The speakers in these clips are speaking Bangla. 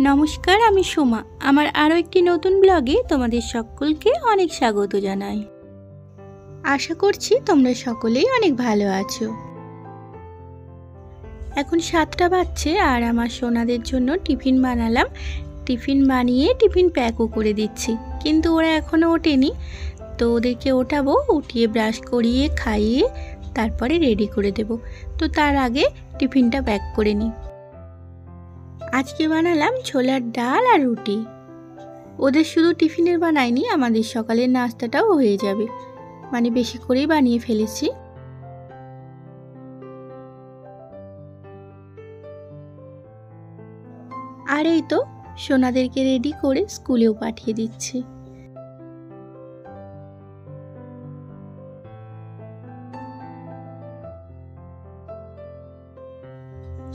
নমস্কার, আমি সোমা। আমার আরও একটি নতুন ব্লগে তোমাদের সকলকে অনেক স্বাগত জানাই। আশা করছি তোমরা সকলেই অনেক ভালো আছো। এখন 7টা বাজছে আর আমার সোনাদের জন্য টিফিন বানালাম। টিফিন বানিয়ে টিফিন প্যাকও করে দিচ্ছি, কিন্তু ওরা এখনও ওঠেনি। তো ওদেরকে ওঠাবো, উঠিয়ে ব্রাশ করিয়ে খাইয়ে তারপরে রেডি করে দেব। তো তার আগে টিফিনটা প্যাক করে নিই। আজকে বানালাম ছোলার ডাল আর রুটি। ওদের শুধু টিফিনের বানাইনি, আমাদের সকালের নাস্তাটাও হয়ে যাবে, মানে বেশি করেই বানিয়ে ফেলেছি। আর এই তো সোনাদেরকে রেডি করে স্কুলেও পাঠিয়ে দিচ্ছি।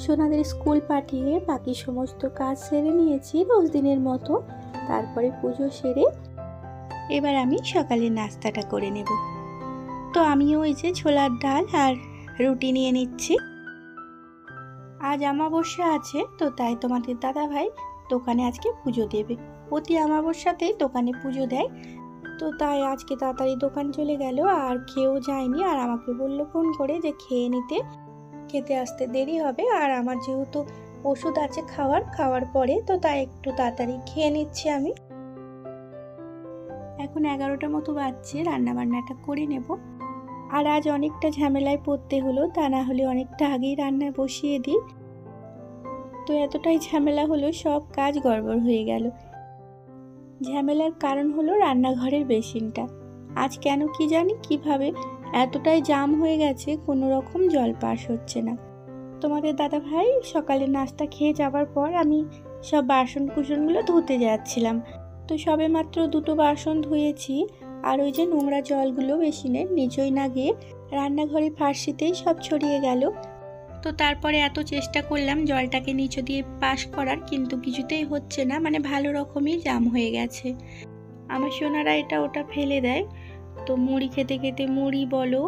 সোনাদের স্কুল পাঠিয়ে বাকি সমস্ত কাজ সেরে নিয়েছি রোজ দিনের মতো। তারপরে পুজো সেরে এবার আমি সকালের নাস্তাটা করে নেব। তো আমিও ওই যে ছোলার ডাল আর রুটি নিয়ে নিচ্ছি। আজ অমাবস্যা আছে, তো তাই তোমাদের দাদা ভাই দোকানে আজকে পুজো দেবে। প্রতি অমাবস্যাতেই দোকানে পুজো দেয়, তো তাই আজকে তাড়াতাড়ি দোকান চলে গেল আর খেয়েও যায়নি। আর আমাকে বললো ফোন করে যে খেয়ে নিতে, খেতে আসতে দেরি হবে। আর আমার যেহেতু ওষুধ আছে খাওয়ার পরে, তো তাই একটু তাড়াতাড়ি খেয়ে নিচ্ছি আমি। এখন 11টা মতো বাজছে, রান্নাবান্নাটা করে নেব। আর আজ অনেকটা ঝামেলায় পড়তে হলো, তা না হলে অনেকটা আগেই রান্না বসিয়ে দিই। তো এতটাই ঝামেলা হলো, সব কাজ গড়বড় হয়ে গেল। ঝামেলার কারণ হলো রান্নাঘরের বেসিনটা। আজ কেন কি জানি কিভাবে এতটাই জাম হয়ে গেছে, কোনো রকম জল পাস হচ্ছে না। তোমাদের দাদা ভাই সকালে নাস্তা খেয়ে যাবার পর আমি সব বাসন কুসনগুলো ধুতে যাচ্ছিলাম। তো সবে মাত্র 2টো বাসন ধুয়েছি, আর ওই যে নোংরা জলগুলো বেসিনের নিচই না গিয়ে রান্নাঘরে ফার্সিতেই সব ছড়িয়ে গেল। তো তারপরে এত চেষ্টা করলাম জলটাকে নিচে দিয়ে পাস করার, কিন্তু কিছুতেই হচ্ছে না, মানে ভালো রকমই জাম হয়ে গেছে। আমার সোনারা এটা ওটা ফেলে দেয়। তো মুড়ি খেতে খেতে মুড়ি বলো,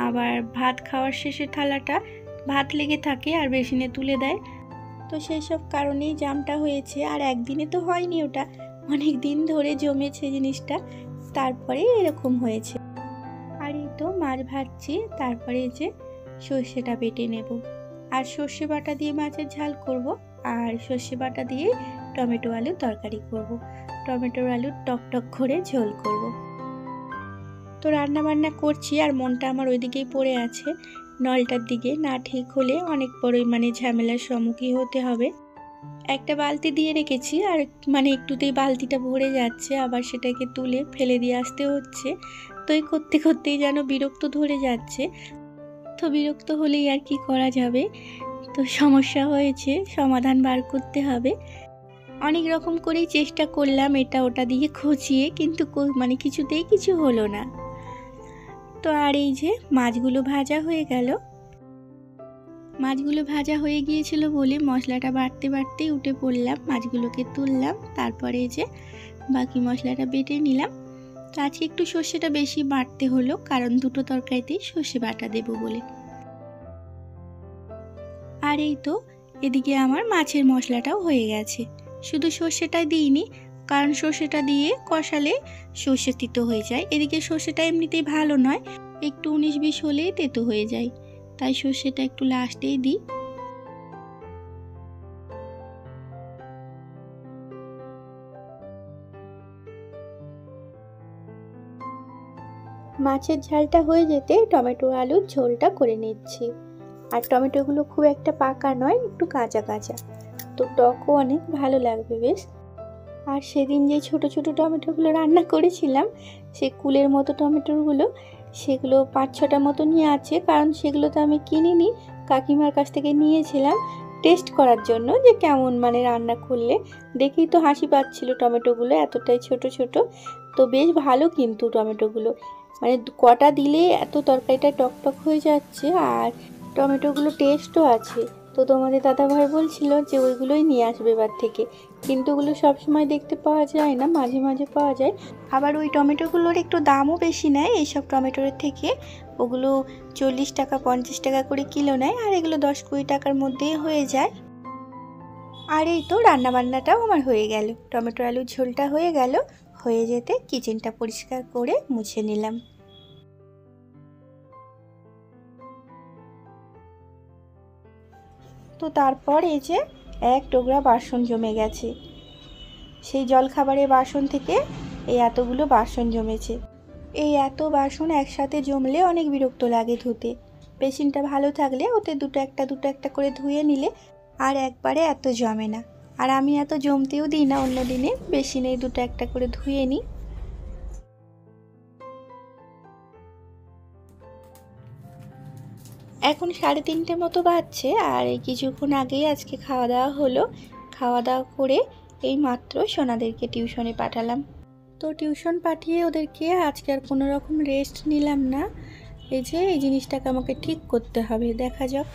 আবার ভাত খাওয়ার শেষে থালাটা ভাত লেগে থাকে আর বেসিনে তুলে দেয়। তো সেই সব কারণেই জামটা হয়েছে। আর একদিনে তো হয়নি, ওটা অনেক দিন ধরে জমেছে জিনিসটা, তারপরে এরকম হয়েছে। আর এই তো মাছ ভাজছি, তারপরে যে সর্ষেটা বেটে নেব। আর সর্ষে বাটা দিয়ে মাছের ঝাল করব, আর সর্ষে বাটা দিয়ে টমেটো আলুর তরকারি করব। টমেটো আলুর টকটক করে ঝোল করব। তো রান্না বান্না করছি আর মনটা আমার ওইদিকেই পড়ে আছে, নলটার দিকে। না ঠিক হলে অনেক বড়ই মানে ঝামেলার সম্মুখীন হতে হবে। একটা বালতি দিয়ে রেখেছি, আর মানে একটুতেই বালতিটা ভরে যাচ্ছে, আবার সেটাকে তুলে ফেলে দিয়ে আসতে হচ্ছে। তো এই করতে করতেই যেন বিরক্ত ধরে যাচ্ছে। তো বিরক্ত হলেই আর কি করা যাবে, তো সমস্যা হয়েছে, সমাধান বার করতে হবে। অনেক রকম করেই চেষ্টা করলাম এটা ওটা দিয়ে খচিয়ে, কিন্তু মানে কিছুতেই কিছু হলো না। তো আর এই যে মাছগুলো ভাজা হয়ে গেল। মাছগুলো ভাজা হয়ে গিয়েছিল বলে মশলাটা বাটতে বাটতেই উঠে পড়লাম, মাছগুলোকে তুললাম, তারপরে যে বাকি মশলাটা বেটে নিলাম। তো আজকে একটু সর্ষেটা বেশি বাটতে হলো, কারণ 2টো তরকারিতেই সর্ষে বাটা দেব বলে। আর এই তো এদিকে আমার মাছের মশলাটাও হয়ে গেছে। শুধু সর্ষেটাই দিইনি, কারণ সর্ষেটা দিয়ে কষালে সর্ষে তিতো হয়ে যায়। এদিকে সর্ষেটা এমনিতেই ভালো নয়, একটু 19-20 হলেই তেতো হয়ে যায়, তাই সর্ষেটা একটু লাস্টেই দিই। মাছের ঝালটা হয়ে যেতে টমেটো আলুর ঝোলটা করে নিচ্ছি। আর টমেটোগুলো খুব একটা পাকা নয়, একটু কাঁচা কাঁচা, তো টকও অনেক ভালো লাগবে বেশ। আর সেদিন যে ছোট ছোট টমেটোগুলো রান্না করেছিলাম, সে কুলের মতো টমেটোগুলো, সেগুলো 5-6টা মতো নিয়ে আছে, কারণ সেগুলো তো আমি কিনিনি, কাকিমার কাছ থেকে নিয়েছিলাম টেস্ট করার জন্য যে কেমন মানে রান্না করলে। দেখেই তো হাসি পাচ্ছিল টমেটোগুলো, এতটাই ছোট ছোট, তো বেশ ভালো কিন্তু টমেটোগুলো, মানে কটা দিলে এত তরকারিটা টকটক হয়ে যাচ্ছে, আর টমেটোগুলো টেস্টও আছে। তো তোমাদের দাদাভাই বলছিল যে ওইগুলোই নিয়ে আসবে এবার থেকে, কিন্তু ওগুলো সবসময় দেখতে পাওয়া যায় না, মাঝে মাঝে পাওয়া যায়। আবার ওই টমেটোগুলোর একটু দামও বেশি নেয় এইসব টমেটোর থেকে, ওগুলো 40 টাকা 50 টাকা করে কিলো নেয়, আর এগুলো 10-20 টাকার মধ্যেই হয়ে যায়। আর এই তো রান্নাবান্নাটাও আমার হয়ে গেল, টমেটো আলুর ঝোলটা হয়ে গেল। হয়ে যেতে কিচেনটা পরিষ্কার করে মুছে নিলাম। তো তারপর এই যে এক টোকরা বাসন জমে গেছে, সেই জলখাবারের বাসন থেকে এই এতগুলো বাসন জমেছে। এই এত বাসন একসাথে জমলে অনেক বিরক্ত লাগে ধুতে। বেসিনটা ভালো থাকলে ওতে দুটো একটা করে ধুয়ে নিলে আর একবারে এত জমে না। আর আমি এত জমতেও দিই না, অন্য দিনে বেসিনে দুটো একটা করে ধুয়ে নিই। এখন 3:30 মতো বাজছে, আর এই কিছুক্ষণ আগেই আজকে খাওয়া দাওয়া হলো। খাওয়া দাওয়া করে এই মাত্র সোনাদেরকে টিউশনে পাঠালাম। তো টিউশন পাঠিয়ে ওদেরকে আজকে আর কোনো রকম রেস্ট নিলাম না। এই যে এই জিনিসটাকে আমাকে ঠিক করতে হবে, দেখা যাক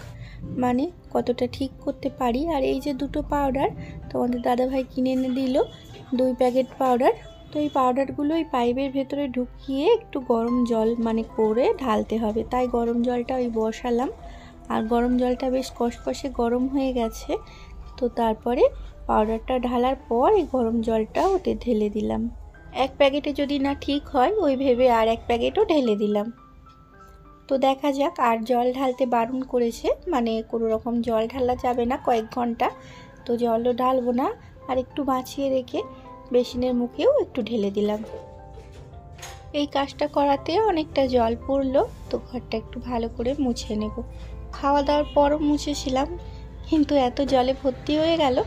মানে কতটা ঠিক করতে পারি। আর এই যে দুটো পাউডার তোমাদের দাদাভাই কিনে এনে দিল, 2 প্যাকেট পাউডার। তো এই পাউডারগুলো এই পাইপের ভেতরে ঢুকিয়ে একটু গরম জল মানে করে ঢালতে হবে, তাই গরম জলটা ওই বসালাম। আর গরম জলটা বেশ কষকষে গরম হয়ে গেছে। তো তারপরে পাউডারটা ঢালার পর এই গরম জলটা ওতে ঢেলে দিলাম। 1 প্যাকেটে যদি না ঠিক হয় ওই ভেবে আর 1 প্যাকেটও ঢেলে দিলাম। তো দেখা যাক। আর জল ঢালতে বারণ করেছে, মানে কোনো রকম জল ঢালা যাবে না কয়েক ঘন্টা। তো জলও ঢালবো না, আর একটু বাঁচিয়ে রেখে বেসিনের মুখেও একটু ঢেলে দিলাম। এই কাজটা করাতে অনেকটা জল পড়লো, তো ঘরটা একটু ভালো করে মুছে নেব। খাওয়া দাওয়ার পরও মুছেছিলাম, কিন্তু এত জলে ভর্তি হয়ে গেল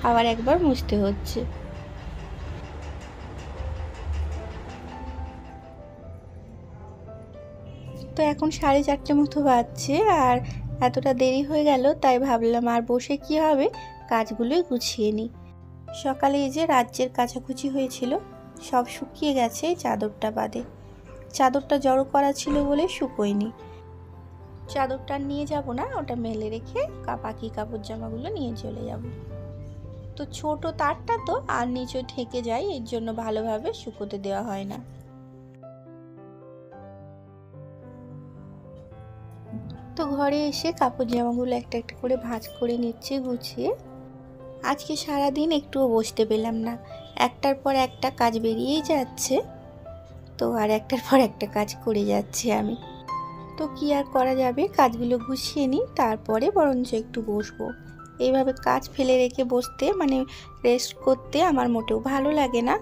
আবার একবার মুছতে হচ্ছে। তো এখন 4:30 মতো বাজছে, আর এতটা দেরি হয়ে গেল তাই ভাবলাম আর বসে কি হবে, কাজগুলোই গুছিয়ে নিই। সকালে এই যে রাজ্যের কাচাকুচি হয়েছিল সব শুকিয়ে গেছে, চাদরটা বাদে। চাদরটা জড়ো করা ছিল বলে শুকোয়নি। চাদরটা নিয়ে যাব না, ওটা মেলে রেখে বাকি কাপড় জামাগুলো নিয়ে চলে যাব। তো ছোট তারটা তো আর নিচে ঠেকে যায়, এর জন্য ভালোভাবে শুকোতে দেওয়া হয় না। তো ঘরে এসে কাপড় জামাগুলো একটা করে ভাঁজ করে নিচ্ছে গুছিয়ে। আজকে সারাদিন একটুও বসতে পেলাম না, একটার পর একটা কাজ বেরিয়েই যাচ্ছে। তো আর একটার পর একটা কাজ করে যাচ্ছি আমি। তো কি আর করা যাবে, কাজগুলো গুছিয়ে নিই, তারপরে বরঞ্চ একটু বসবো। এইভাবে কাজ ফেলে রেখে বসতে মানে রেস্ট করতে আমার মোটেও ভালো লাগে না।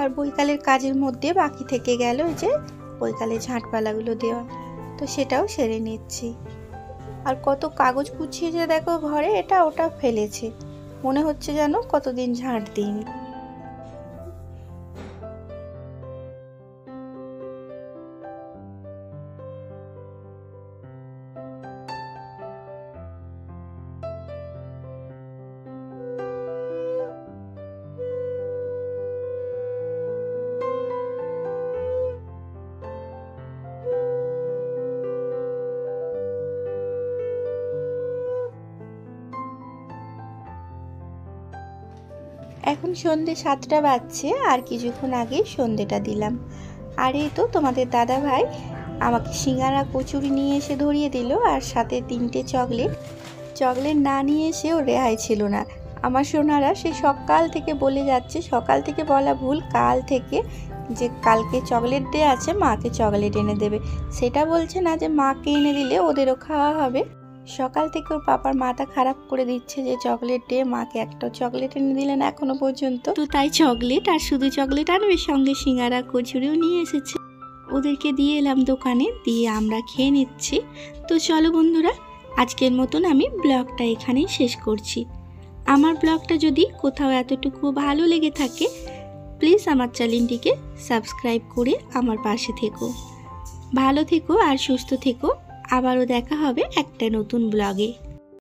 আর বৈকালের কাজের মধ্যে বাকি থেকে গেল যে বৈকালে ঝাঁটপালাগুলো দেওয়া, তো সেটাও সেরে নিচ্ছি। আর কত কাগজ গুছিয়েছে দেখো ঘরে, এটা ওটা ফেলেছে, মনে হচ্ছে যেন কতদিন ঝাঁট দিইনি। এখন সন্ধে 7টা বাজছে, আর কিছুক্ষণ আগে সন্ধেটা দিলাম। আর এই তো তোমাদের দাদা ভাই আমাকে সিঙ্গারা কচুরি নিয়ে এসে ধরিয়ে দিল, আর সাথে 3টে চকলেট না নিয়ে এসেও রেহাই ছিল না। আমার সোনারা সে সকাল থেকে বলে যাচ্ছে, সকাল থেকে বলা ভুল, কাল থেকে, যে কালকে চকলেট দেওয়া আছে, মাকে চকলেট এনে দেবে। সেটা বলছে না যে মাকে এনে দিলে ওদেরও খাওয়া হবে। সকাল থেকে ওর পাপার মাথা খারাপ করে দিচ্ছে যে চকলেট ডে, মাকে একটা চকলেট এনে দিলেন এখনো পর্যন্ত। তো তাই চকলেট, আর শুধু চকলেট আনবে, সঙ্গে সিঙ্গারা কচুরিও নিয়ে এসেছে। ওদেরকে দিয়ে এলাম দোকানে, দিয়ে আমরা খেয়ে নিচ্ছি। তো চলো বন্ধুরা, আজকের মতন আমি ব্লগটা এখানেই শেষ করছি। আমার ব্লগটা যদি কোথাও এতটুকু ভালো লেগে থাকে, প্লিজ আমার চ্যানেলটিকে সাবস্ক্রাইব করে আমার পাশে থেকো। ভালো থেকো আর সুস্থ থেকো। আবারও দেখা হবে একটা নতুন ব্লগে।